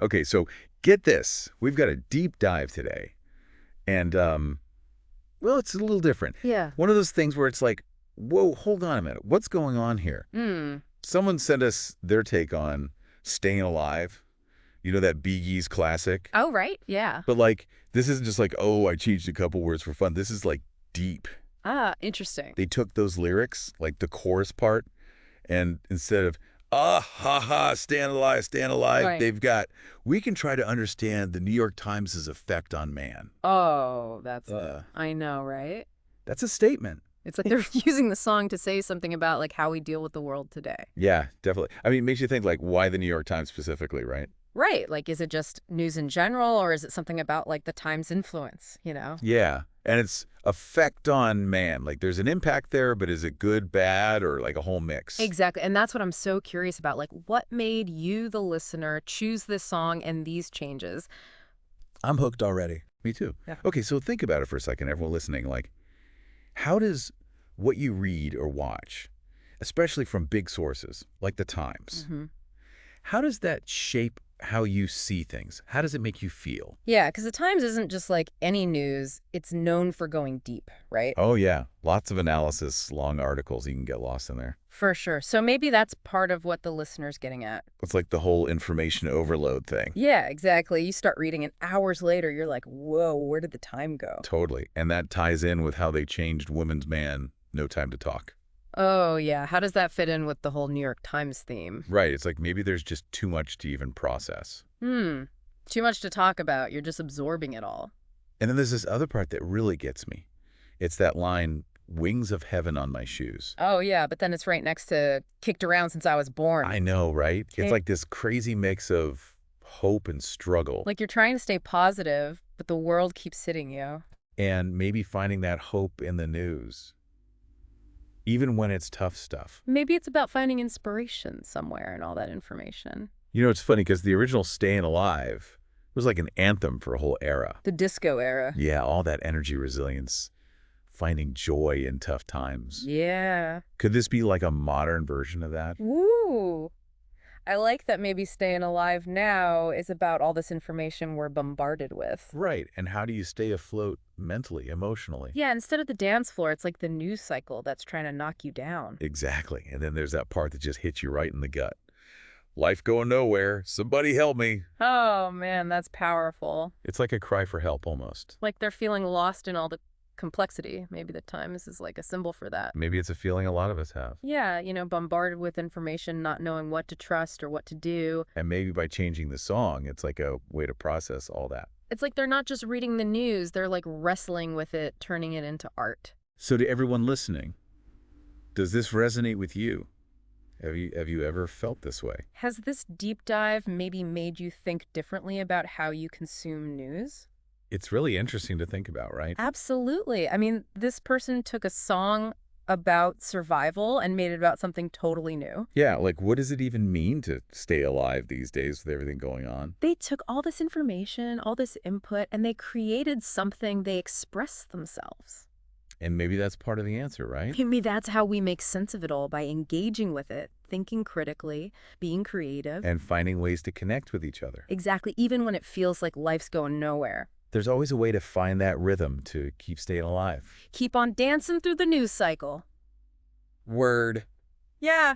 Okay, so get this. We've got a deep dive today. And, well, it's a little different. Yeah. One of those things where it's like, whoa, hold on a minute. What's going on here? Someone sent us their take on Stayin' Alive. You know, that Bee Gees classic? Oh, right. Yeah. But, like, this isn't just like, oh, I changed a couple words for fun. This is, like, deep. Ah, interesting. They took those lyrics, like the chorus part, and instead of, ah, ha, ha, stand alive, Right. they've got, we can try to understand the New York Times' effect on man. Oh, that's Uh, I know, right? That's a statement. It's like they're using the song to say something about like how we deal with the world today. Yeah, definitely. I mean, it makes you think, like, why the New York Times specifically, right? Right. Like, is it just news in general, or is it something about like the Times influence, you know? Yeah, and its effect on man. Like, there's an impact there, but is it good, bad, or like a whole mix? Exactly. And that's what I'm so curious about. Like, what made you, the listener, choose this song and these changes? I'm hooked already. Me too. Yeah. Okay, so think about it for a second, everyone listening. Like, how does what you read or watch, especially from big sources like the Times, how does that shape how you see things? How does it make you feel? Yeah, because the Times isn't just like any news. It's known for going deep, right? Oh, yeah. Lots of analysis, long articles. You can get lost in there. For sure. So maybe that's part of what the listener's getting at. It's like the whole information overload thing. Yeah, exactly. You start reading, and hours later, you're like, whoa, where did the time go? Totally. And that ties in with how they changed Woman's Man, No Time to Talk. Oh, yeah. How does that fit in with the whole New York Times theme? Right. It's like maybe there's just too much to even process. Too much to talk about. You're just absorbing it all. And then there's this other part that really gets me. It's that line, wings of heaven on my shoes. Oh, yeah, but then it's right next to kicked around since I was born. I know, right? It's like this crazy mix of hope and struggle. Like you're trying to stay positive, but the world keeps hitting you. And maybe finding that hope in the news, even when it's tough stuff. Maybe it's about finding inspiration somewhere in all that information. You know, it's funny because the original Stayin' Alive was like an anthem for a whole era. The disco era. Yeah, all that energy, resilience, finding joy in tough times. Yeah. Could this be like a modern version of that? Woo! I like that maybe Stayin' Alive now is about all this information we're bombarded with. Right. And how do you stay afloat mentally, emotionally? Yeah, instead of the dance floor, it's like the news cycle that's trying to knock you down. Exactly. And then there's that part that just hits you right in the gut. Life going nowhere. Somebody help me. Oh, man, that's powerful. It's like a cry for help almost. Like they're feeling lost in all the complexity. Maybe the Times is like a symbol for that. Maybe it's a feeling a lot of us have. Yeah, bombarded with information, not knowing what to trust or what to do. And maybe by changing the song, it's like a way to process all that. It's like they're not just reading the news, they're like wrestling with it, turning it into art. So to everyone listening, does this resonate with you? Have you ever felt this way? Has this deep dive maybe made you think differently about how you consume news? It's really interesting to think about, right? Absolutely. I mean, this person took a song about survival and made it about something totally new. Yeah, like what does it even mean to stay alive these days with everything going on? They took all this information, all this input, and they created something. They expressed themselves. And maybe that's part of the answer, right? Maybe that's how we make sense of it all, by engaging with it, thinking critically, being creative. And finding ways to connect with each other. Exactly, even when it feels like life's going nowhere. There's always a way to find that rhythm to keep staying alive. Keep on dancing through the news cycle. Word. Yeah.